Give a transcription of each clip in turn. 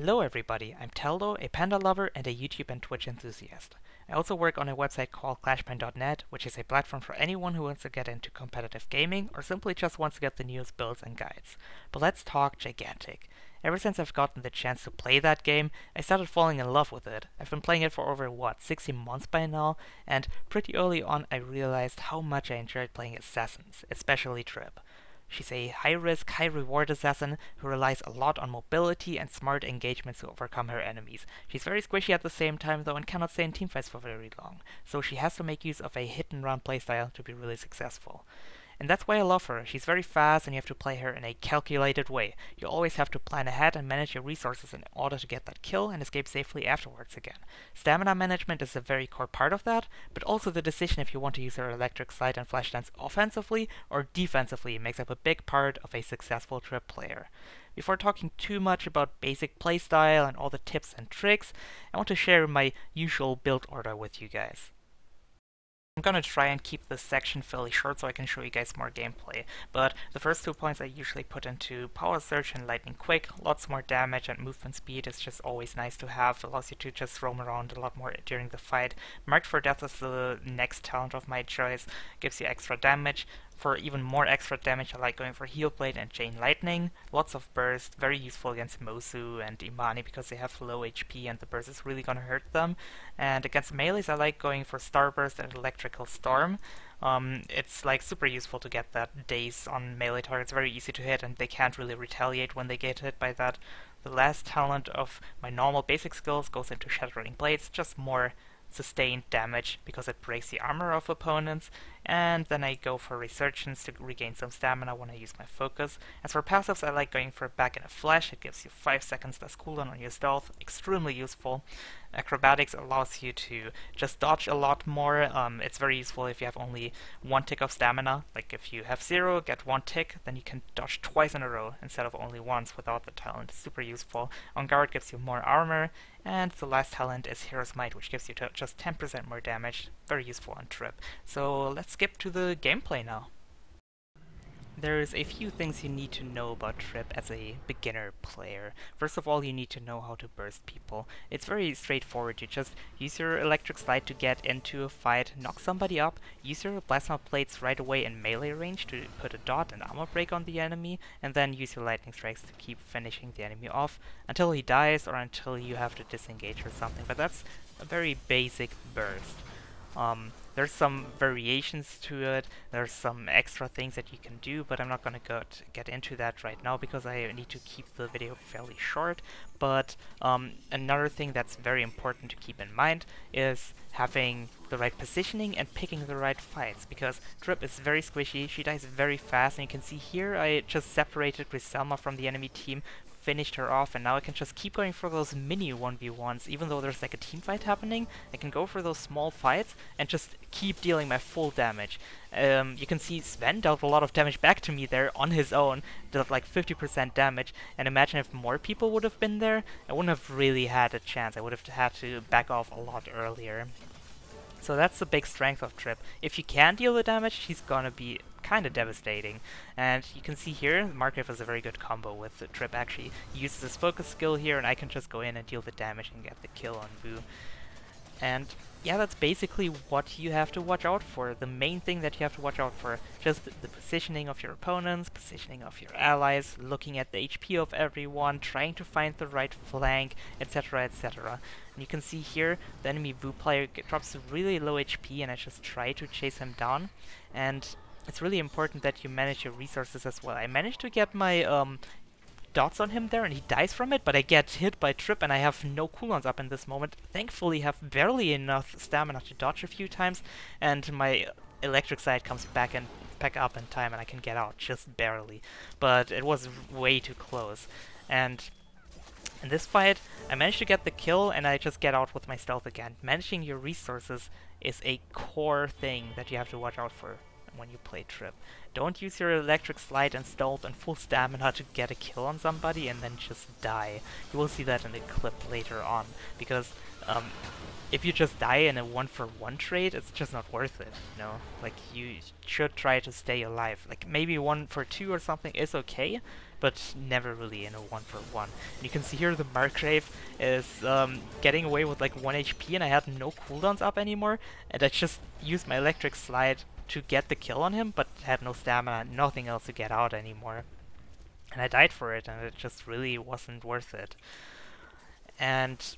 Hello everybody, I'm Teldo, a panda lover and a YouTube and Twitch enthusiast. I also work on a website called clashcourse.net, which is a platform for anyone who wants to get into competitive gaming or simply just wants to get the newest builds and guides. But let's talk Gigantic. Ever since I've gotten the chance to play that game, I started falling in love with it. I've been playing it for over, 16 months by now, and pretty early on I realized how much I enjoyed playing assassins, especially Tripp. She's a high-risk, high-reward assassin who relies a lot on mobility and smart engagements to overcome her enemies. She's very squishy at the same time though and cannot stay in teamfights for very long, so she has to make use of a hit-and-run playstyle to be really successful. And that's why I love her. She's very fast and you have to play her in a calculated way. You always have to plan ahead and manage your resources in order to get that kill and escape safely afterwards again. Stamina management is a very core part of that, but also the decision if you want to use her electric slide and flash dance offensively or defensively makes up a big part of a successful Tripp player. Before talking too much about basic playstyle and all the tips and tricks, I want to share my usual build order with you guys. I'm gonna try and keep this section fairly short so I can show you guys more gameplay, but the first 2 points I usually put into Power Surge and Lightning Quick. Lots more damage and movement speed is just always nice to have, allows you to just roam around a lot more during the fight. Marked for Death is the next talent of my choice, gives you extra damage. For even more extra damage, I like going for Heal Blade and Chain Lightning. Lots of burst, very useful against Mosu and Imani because they have low HP and the burst is really gonna hurt them. And against melees, I like going for Starburst and Electrical Storm. It's like super useful to get that daze on melee targets, very easy to hit and they can't really retaliate when they get hit by that. The last talent of my normal basic skills goes into Shattering Blades, just more sustained damage because it breaks the armor of opponents, and then I go for Resurgence to regain some stamina when I use my focus. As for passives, I like going for Back in a Flash. It gives you 5 seconds less cooldown on your stealth, extremely useful. Acrobatics allows you to just dodge a lot more. It's very useful if you have only 1 tick of stamina. Like if you have 0, get 1 tick, then you can dodge twice in a row instead of only once without the talent. Super useful. On guard gives you more armor, and the last talent is Hero's Might, which gives you just 10% more damage. Very useful on Tripp. So let's skip to the gameplay now. There's a few things you need to know about Tripp as a beginner player. First of all, you need to know how to burst people. It's very straightforward. You just use your electric slide to get into a fight, knock somebody up, use your plasma plates right away in melee range to put a dot and armor break on the enemy, and then use your lightning strikes to keep finishing the enemy off until he dies or until you have to disengage or something. But that's a very basic burst. There's some variations to it, there's some extra things that you can do, but I'm not gonna get into that right now because I need to keep the video fairly short. But another thing that's very important to keep in mind is having the right positioning and picking the right fights, because Tripp is very squishy, she dies very fast, and you can see here I just separated Griselma from the enemy team, finished her off, and now I can just keep going for those mini 1v1s. Even though there's like a team fight happening, I can go for those small fights and just keep dealing my full damage. You can see Sven dealt a lot of damage back to me there on his own, dealt like 50% damage, and imagine if more people would have been there, I wouldn't have really had a chance. I would have had to back off a lot earlier. So that's the big strength of Tripp. If you can deal the damage, she's gonna be kind of devastating. And you can see here, Markgrave is a very good combo with Tripp actually. He uses his focus skill here, and I can just go in and deal the damage and get the kill on Vu. And yeah, that's basically what you have to watch out for. The main thing that you have to watch out for, just the positioning of your opponents, positioning of your allies, looking at the HP of everyone, trying to find the right flank, etc, etc. And you can see here, the enemy Vu player drops really low HP and I just try to chase him down. And it's really important that you manage your resources as well. I managed to get my dots on him there and he dies from it, but I get hit by Tripp and I have no cooldowns up in this moment. Thankfully have barely enough stamina to dodge a few times, and my electric side comes back up in time and I can get out, just barely. But it was way too close. And in this fight, I managed to get the kill and I just get out with my stealth again. Managing your resources is a core thing that you have to watch out for when you play Tripp. Don't use your electric slide and stealth and full stamina to get a kill on somebody and then just die. You will see that in a clip later on, because if you just die in a 1-for-1 trade, it's just not worth it, you know? Like, you should try to stay alive. Like, maybe 1-for-2 or something is okay, but never really in a 1-for-1. And you can see here the Margrave is getting away with like 1 HP, and I had no cooldowns up anymore, and I just used my electric slide to get the kill on him, but had no stamina, nothing else to get out anymore. And I died for it, and it just really wasn't worth it. And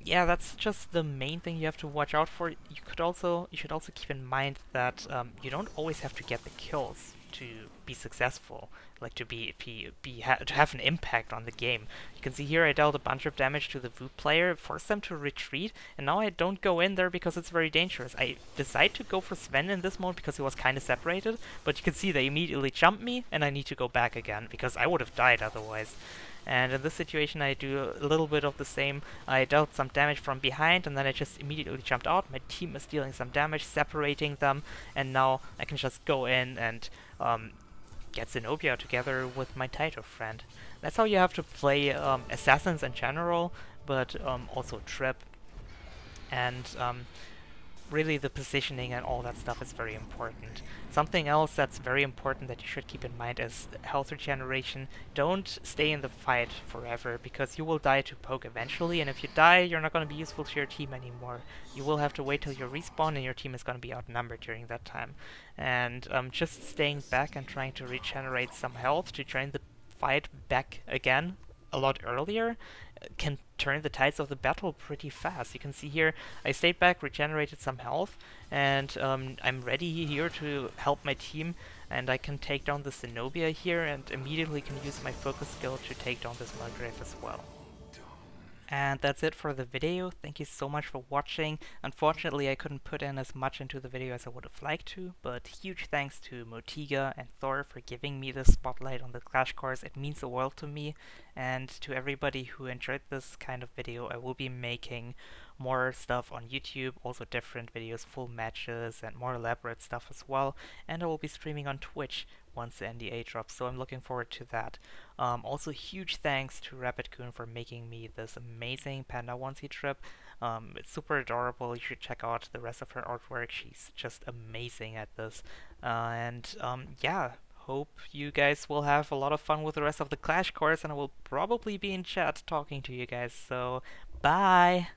yeah, that's just the main thing you have to watch out for. You should also keep in mind that you don't always have to get the kills to be successful, like to to have an impact on the game. You can see here I dealt a bunch of damage to the Vu player, forced them to retreat, and now I don't go in there because it's very dangerous. I decide to go for Sven in this mode because he was kind of separated, but you can see they immediately jump me, and I need to go back again because I would have died otherwise. And in this situation I do a little bit of the same. I dealt some damage from behind, and then I just immediately jumped out. My team is dealing some damage, separating them, and now I can just go in and get Zenobia together with my Taito friend. That's how you have to play assassins in general, but also Tripp. And really the positioning and all that stuff is very important. Something else that's very important that you should keep in mind is health regeneration. Don't stay in the fight forever, because you will die to poke eventually, and if you die, you're not going to be useful to your team anymore. You will have to wait till you respawn, and your team is going to be outnumbered during that time. And just staying back and trying to regenerate some health to join the fight back again a lot earlier can turn the tides of the battle pretty fast. You can see here I stayed back, regenerated some health, and I'm ready here to help my team, and I can take down the Zenobia here and immediately can use my focus skill to take down this Margrave as well. And that's it for the video. Thank you so much for watching. Unfortunately, I couldn't put in as much into the video as I would have liked to, but huge thanks to Motiga and Thor for giving me the spotlight on the Clashcourse. It means the world to me, and to everybody who enjoyed this kind of video. I will be making more stuff on YouTube, also different videos, full matches, and more elaborate stuff as well. And I will be streaming on Twitch once the NDA drops, so I'm looking forward to that. Also, huge thanks to Rapidcoon for making me this amazing Panda onesie Tripp. It's super adorable. You should check out the rest of her artwork. She's just amazing at this. Yeah, hope you guys will have a lot of fun with the rest of the Clashcourse, and I will probably be in chat talking to you guys, so bye!